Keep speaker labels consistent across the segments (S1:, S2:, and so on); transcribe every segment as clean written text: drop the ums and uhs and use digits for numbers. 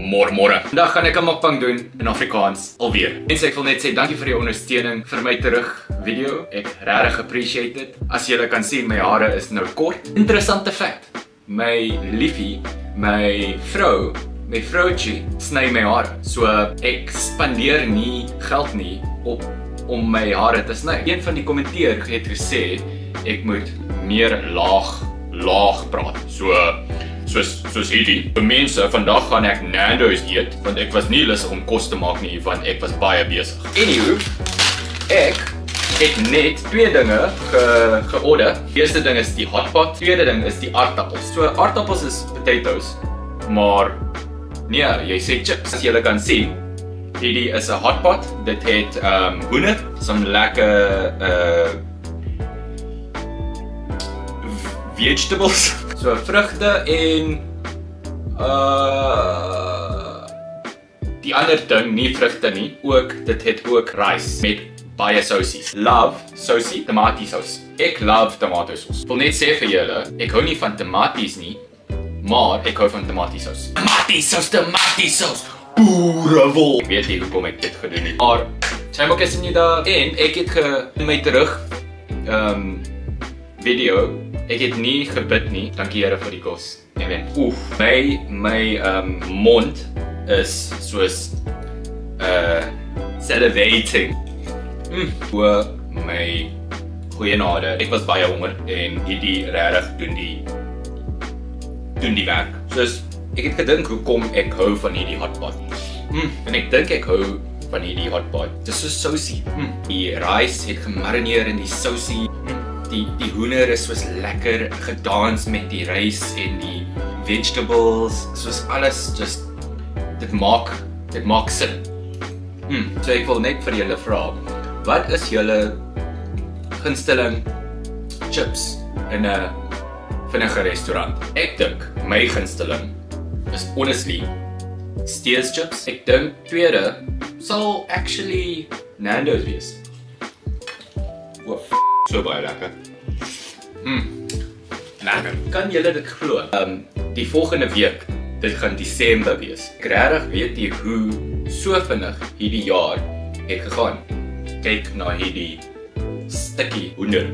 S1: Môre. Vandag gaan ek 'n mukbang doen in Afrikaans alweer. En ek wil net sê dankie vir jou ondersteuning vir my terug video. Ek regtig appreciate dit. As julle kan sien, my hare is nou kort. Interessante feit. My liefie, my vroutjie sny my hare. So ek spandeer nie geld nie om my hare te sny. Een van die kommenteer het gesê ek moet meer laag praat. Soos hierdie. Vir mense, vandag gaan ek Nando's eet, want ek was nie lus om kos te maak nie, want ek was baie besig. Anywho, ek het net twee dinge georder. Die eerste ding is die hotpot, tweede ding is die aardappels. So aardappels is potatoes, maar nee, jy sê chips. As julle kan sien, hierdie is 'n hotpot. Dit het hoender, some lekker vegetables. So vrugte en die ander ding, nie vrugte nie, dit het ook rice met baie sousies. Love sousie, tomatiesous. Ek love tomatoesous. Wil net sê vir julle, ek hou nie van tomaties nie, maar ek hou van tomatiesous. Tomatiesous. Boerewol. Ek weet nie hoekom ek dit gedoen het. Maar 잘 먹겠습니다. En ek het in my terug video, ek het nie gebid nie. Dankie Here vir die kos. Amen. My mond is soos salivating. Oor my goeienade. Ek was baie honger en hierdie regtig doen die werk. Soos ek het gedink hoekom ek hou van hierdie hotpot. En ek dink ek hou van hierdie hotpot. Dit is so sousie. Die rice het gemarineer in die sousie. Die hoender is soos lekker gedans met die rys en die vegetables, soos alles just dit maak sin. So ek wil net vir julle vra, wat is julle gunsteling chips in 'n vinnige restaurant? Ek dink my gunsteling is honestly Steers chips. Ek dink tweede sal actually Nando's wees. So baie lekker. Lekker. Kan julle dit glo? Die volgende week, dit gaan Desember wees. Ek regtig weet nie hoe so vinnig hierdie jaar het gegaan. Kyk na hierdie stukkie hoender.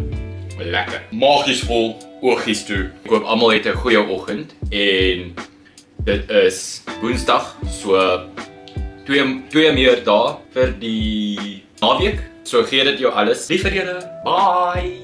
S1: Lekker. Magies vol oogies toe. Ek hoop almal het 'n goeie oggend en dit is Woensdag, so twee meer dae vir die naweek. So gee dit jou alles. Lief vir julle. Bye.